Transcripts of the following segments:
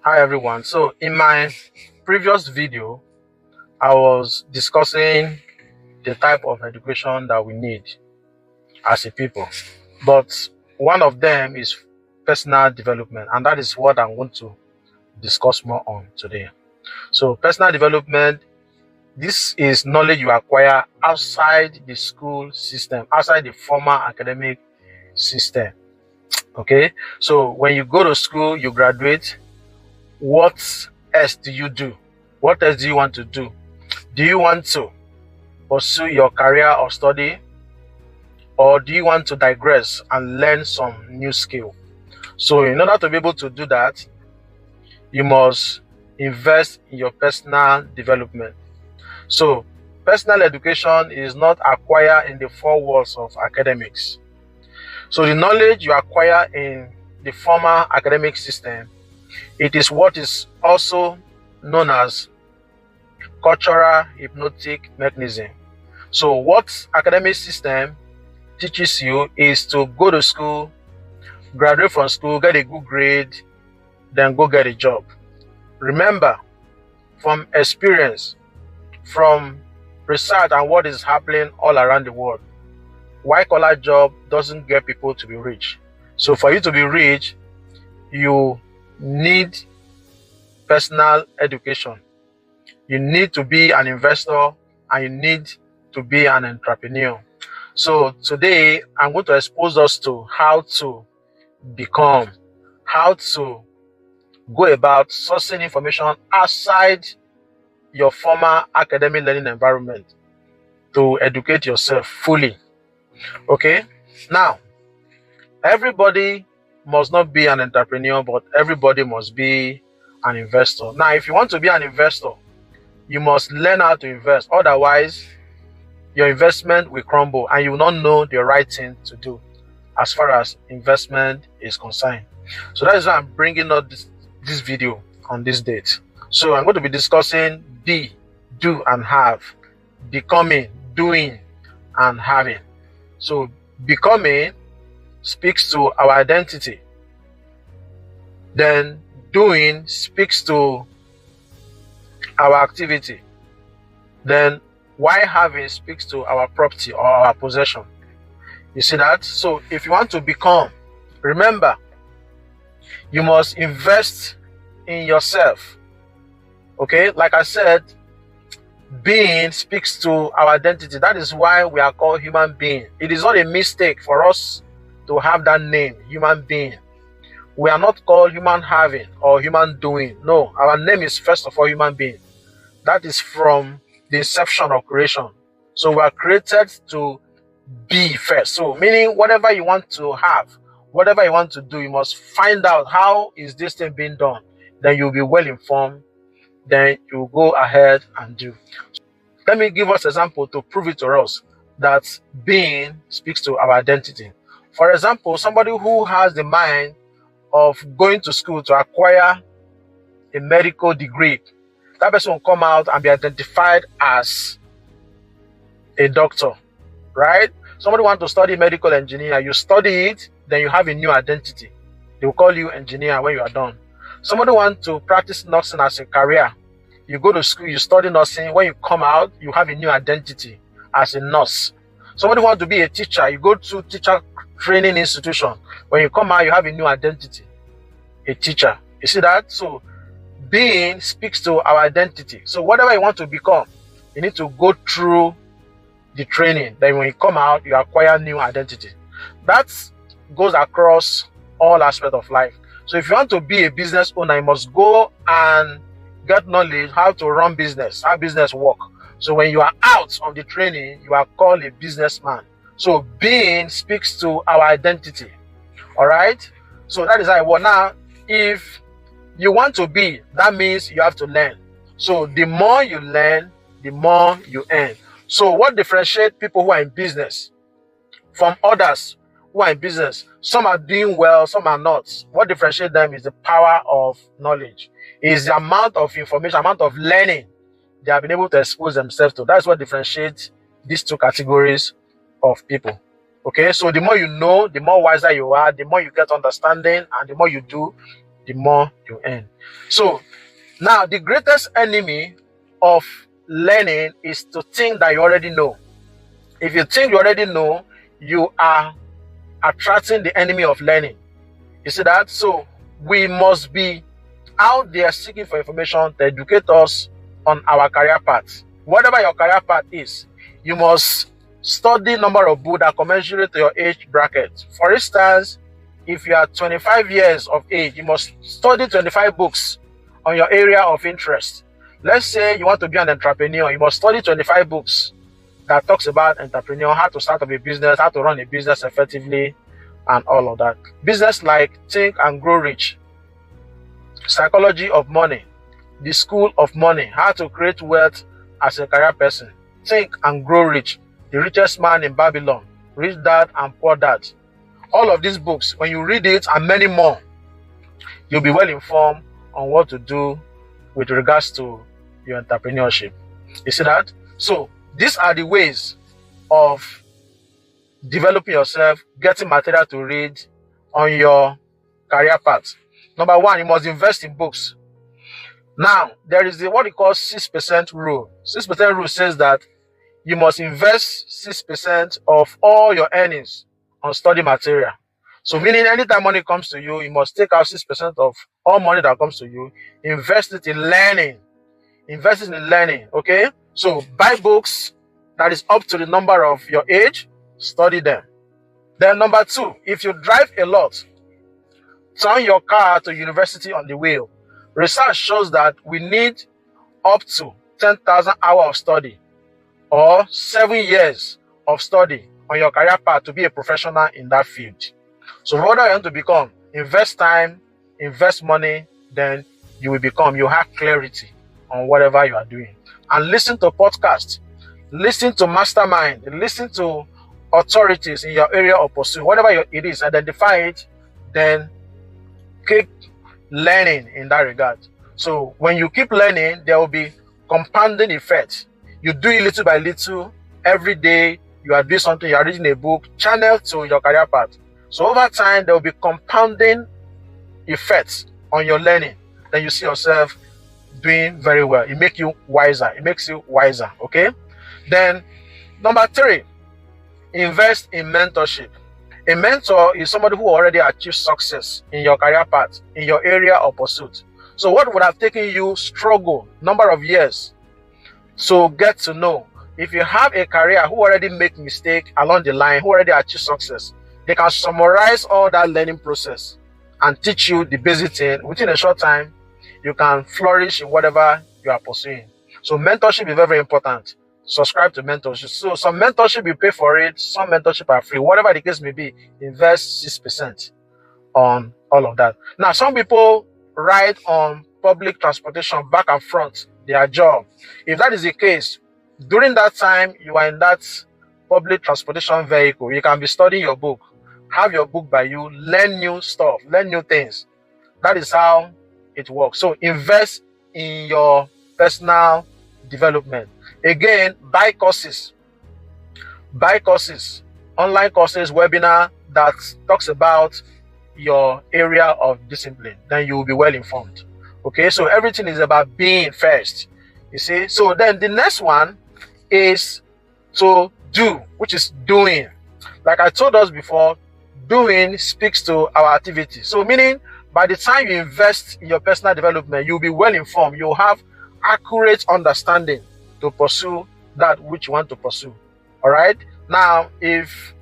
Hi everyone. So in my previous video, I was discussing the type of education that we need as a people. But one of them is personal development, and that is what I want to discuss more on today. So personal development, this is knowledge you acquire outside the school system, outside the formal academic system. Okay, so when you go to school, you graduate. What else do you do? What else do you want to do? Do you want to pursue your career or study? Or do you want to digress and learn some new skill? So in order to be able to do that, you must invest in your personal development. So personal education is not acquired in the four walls of academics. So the knowledge you acquire in the formal academic system, it is what is also known as cultural hypnotic mechanism. So what academic system teaches you is to go to school, graduate from school, get a good grade, then go get a job. Remember, from experience, from research and what is happening all around the world, white-collar job doesn't get people to be rich. So for you to be rich, you need personal education. You need to be an investor and you need to be an entrepreneur. So today I'm going to expose us to how to become, how to go about sourcing information outside your former academic learning environment to educate yourself fully. Okay, now everybody must not be an entrepreneur, but everybody must be an investor. Now, if you want to be an investor, you must learn how to invest. Otherwise, your investment will crumble and you will not know the right thing to do as far as investment is concerned. So that is why I'm bringing up this video on this date. So I'm going to be discussing be, do, and have, becoming, doing, and having. So becoming speaks to our identity. Then doing speaks to our activity. Then why having speaks to our property or our possession. You see that? So if you want to become, remember, you must invest in yourself. Okay, like I said, being speaks to our identity. That is why we are called human being. It is not a mistake for us to have that name, human being. We are not called human having or human doing. No, our name is first of all human being. That is from the inception of creation. So we are created to be first. So meaning whatever you want to have, whatever you want to do, you must find out how is this thing being done. Then you'll be well informed. Then you go ahead and do. Let me give us an example to prove it to us that being speaks to our identity. For example, somebody who has the mind of going to school to acquire a medical degree, that person will come out and be identified as a doctor, right? Somebody wants to study medical engineer, you study it, then you have a new identity. They will call you engineer when you are done. Somebody wants to practice nursing as a career. You go to school, you study nursing. When you come out, you have a new identity as a nurse. Somebody wants to be a teacher. You go to teacher training institution. When you come out, you have a new identity, a teacher. You see that? So being speaks to our identity. So whatever you want to become, you need to go through the training. Then when you come out, you acquire new identity. That goes across all aspects of life. So if you want to be a business owner, you must go and get knowledge how to run business, how business work. So when you are out of the training, you are called a businessman. So being speaks to our identity. All right. So that is how it works. Now, if you want to be, that means you have to learn. So the more you learn, the more you earn. So what differentiates people who are in business from others who are in business? Some are doing well, some are not. What differentiates them is the power of knowledge. Is the amount of information, amount of learning they have been able to expose themselves to. That's what differentiates these two categories of people. Okay, so the more you know, the more wiser you are, the more you get understanding, and the more you do, the more you earn. So now the greatest enemy of learning is to think that you already know. If you think you already know, you are attracting the enemy of learning. You see that? So we must be out there seeking for information to educate us on our career path. Whatever your career path is, you must study number of books that commensurate to your age bracket. For instance, if you are 25 years of age, you must study 25 books on your area of interest. Let's say you want to be an entrepreneur, you must study 25 books that talks about entrepreneur, how to start up a business, how to run a business effectively, and all of that. Business like Think and Grow Rich, Psychology of Money, The School of Money, How to Create Wealth as a Career Person, Think and Grow Rich, The Richest Man in Babylon, Rich Dad and Poor Dad. All of these books, when you read it and many more, you'll be well informed on what to do with regards to your entrepreneurship. You see that? So these are the ways of developing yourself, getting material to read on your career path. Number one, you must invest in books. Now, there is what we call 6% rule. 6% rule says that you must invest 6% of all your earnings on study material. So meaning anytime money comes to you, you must take out 6% of all money that comes to you, invest it in learning. Invest it in learning, okay? So buy books that is up to the number of your age, study them. Then number two, if you drive a lot, turn your car to university on the wheel. Research shows that we need up to 10,000 hours of study or 7 years of study on your career path to be a professional in that field. So whatever you want to become, invest time, invest money, then you have clarity on whatever you are doing. And listen to podcasts, listen to mastermind, listen to authorities in your area of pursuit. Whatever it is, identify it, then keep learning in that regard. So when you keep learning, there will be compounding effect. You do it little by little. Every day you are doing something, you are reading a book, channel to your career path. So over time, there will be compounding effects on your learning. Then you see yourself doing very well. It makes you wiser. It makes you wiser. Okay. Then number three, invest in mentorship. A mentor is somebody who already achieved success in your career path, in your area of pursuit. So what would have taken you struggle, number of years, to get to know? If you have a career who already make mistake along the line, who already achieve success, they can summarize all that learning process and teach you the basic thing. Within a short time, you can flourish in whatever you are pursuing. So mentorship is very, very important. Subscribe to mentorship. So some mentorship you pay for it, some mentorship are free. Whatever the case may be, invest 6% on all of that. Now, some people ride on public transportation back and front their job. If that is the case, during that time you are in that public transportation vehicle, you can be studying your book, have your book by you, learn new stuff, learn new things. That is how it works. So invest in your personal development. Again, buy courses, online courses, webinar that talks about your area of discipline. Then you will be well informed. Okay, so everything is about being first. You see, so then the next one is to do, which is doing. Like I told us before, doing speaks to our activity. So meaning by the time you invest in your personal development, you'll be well informed. You'll have accurate understanding to pursue that which you want to pursue. All right. Now, if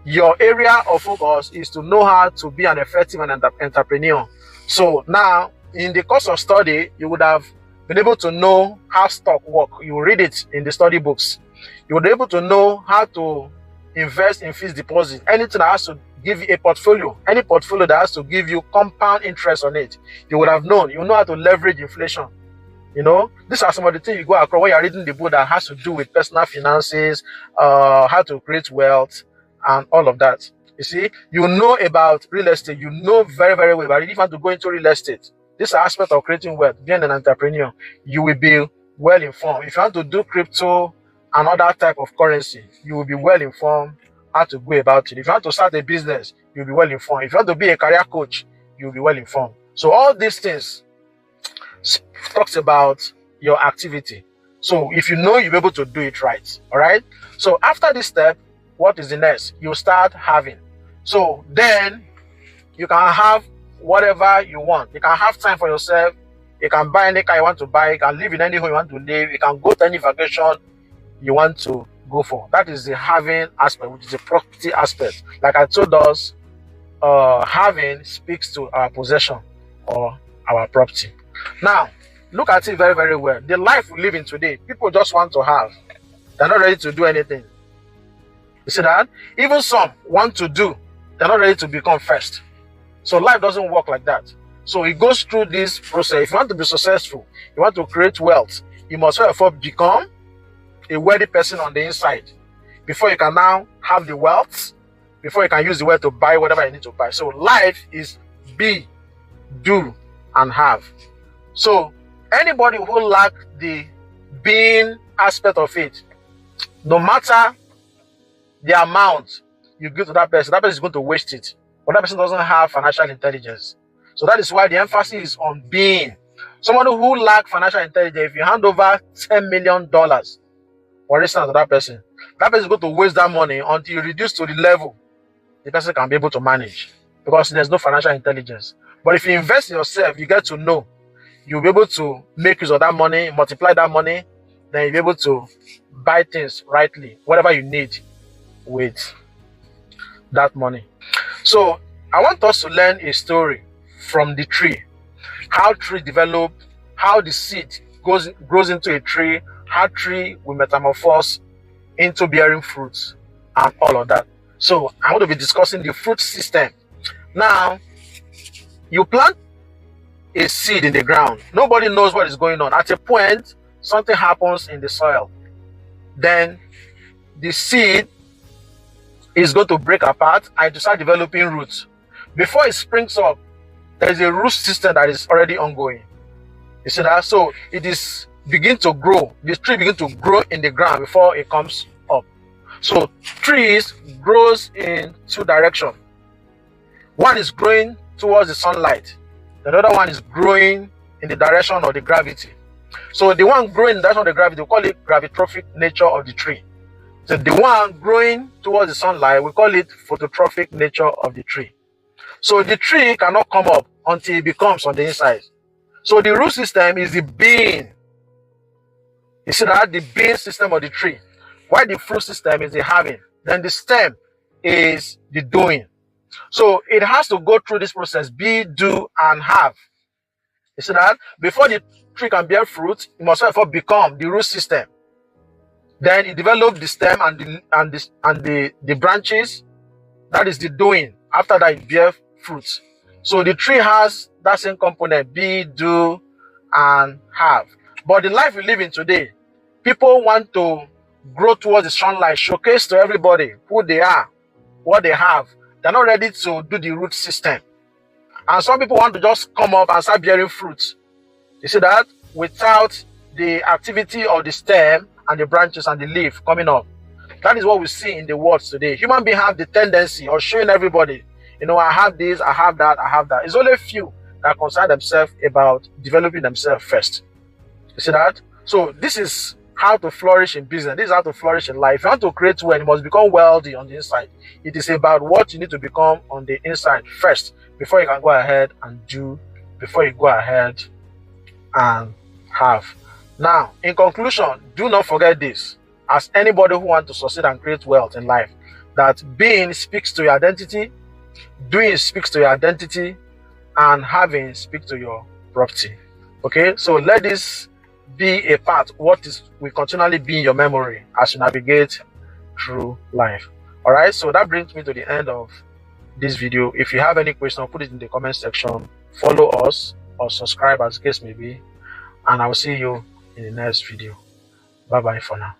your area of focus is to know how to be an effective entrepreneur, so now in the course of study, you would have been able to know how stock work. You read it in the study books. You would be able to know how to invest in fixed deposit. Anything that has to give you a portfolio, any portfolio that has to give you compound interest on it, you would have known. You know how to leverage inflation. You know, these are some of the things you go across when you're reading the book that has to do with personal finances, how to create wealth, and all of that. You see, you know about real estate. You know very, very well about it. If you want to go into real estate, this aspect of creating wealth, being an entrepreneur, you will be well informed. If you want to do crypto and other type of currency, you will be well informed how to go about it. If you want to start a business, you'll be well informed. If you want to be a career coach, you'll be well informed. So all these things talks about your activity. So if you know, you'll be able to do it right. All right. So after this step, what is the next? You start having. So then you can have whatever you want. You can have time for yourself. You can buy any car you want to buy. You can live in any home you want to live. You can go to any vacation you want to go for. That is the having aspect, which is the property aspect. Like I told us, having speaks to our possession or our property. Now, look at it very, very well. The life we live in today, people just want to have. They're not ready to do anything. You see that? Even some want to do. They're not ready to become first. So life doesn't work like that. So it goes through this process. If you want to be successful, you want to create wealth, you must first of all become a wealthy person on the inside before you can now have the wealth, before you can use the wealth to buy whatever you need to buy. So life is be, do, and have. So anybody who lacks the being aspect of it, no matter the amount you give to that person is going to waste it. But that person doesn't have financial intelligence. So that is why the emphasis is on being. Someone who lacks financial intelligence, if you hand over $10 million, for instance, to that person is going to waste that money until you reduce to the level the person can be able to manage, because there's no financial intelligence. But if you invest in yourself, you get to know, you'll be able to make use of that money, multiply that money, then you'll be able to buy things rightly, whatever you need with that money. So I want us to learn a story from the tree, how tree develop, how the seed grows into a tree, how tree will metamorphose into bearing fruits and all of that. So I want to be discussing the fruit system. Now, you plant a seed in the ground. Nobody knows what is going on. At a point, something happens in the soil. Then the seed is going to break apart and to start developing roots. Before it springs up, there is a root system that is already ongoing. You see that? So it is begin to grow. The tree begins to grow in the ground before it comes up. So trees grows in two directions. One is growing towards the sunlight. The other one is growing in the direction of the gravity. So the one growing in the direction of the gravity, we call it gravitrophic nature of the tree. So the one growing towards the sunlight, we call it phototrophic nature of the tree. So the tree cannot come up until it becomes on the inside. So the root system is the being. You see that? The being system of the tree. While the fruit system is the having. Then the stem is the doing. So it has to go through this process, be, do, and have. You see that? Before the tree can bear fruit, it must therefore become the root system. Then it develops the stem and the branches. That is the doing. After that, it bears fruit. So the tree has that same component, be, do, and have. But the life we live in today, people want to grow towards the sunlight, showcase to everybody who they are, what they have. They're not ready to do the root system. And some people want to just come up and start bearing fruits. You see that? Without the activity of the stem and the branches and the leaf coming up. That is what we see in the world today. Human beings have the tendency of showing everybody, I have this, I have that, I have that. It's only a few that concern themselves about developing themselves first. You see that? So this is how to flourish in business. This is how to flourish in life. If you want to create wealth, you must become wealthy on the inside. It is about what you need to become on the inside first before you can go ahead and do, before you go ahead and have. Now, in conclusion, do not forget this. As anybody who wants to succeed and create wealth in life, that being speaks to your identity, doing speaks to your identity, and having speaks to your property. Okay, so let this be a part what will continually be in your memory as you navigate through life. All right, so that brings me to the end of this video. If you have any question, put it in the comment section. Follow us or subscribe as the case may be, and I will see you in the next video. Bye bye for now.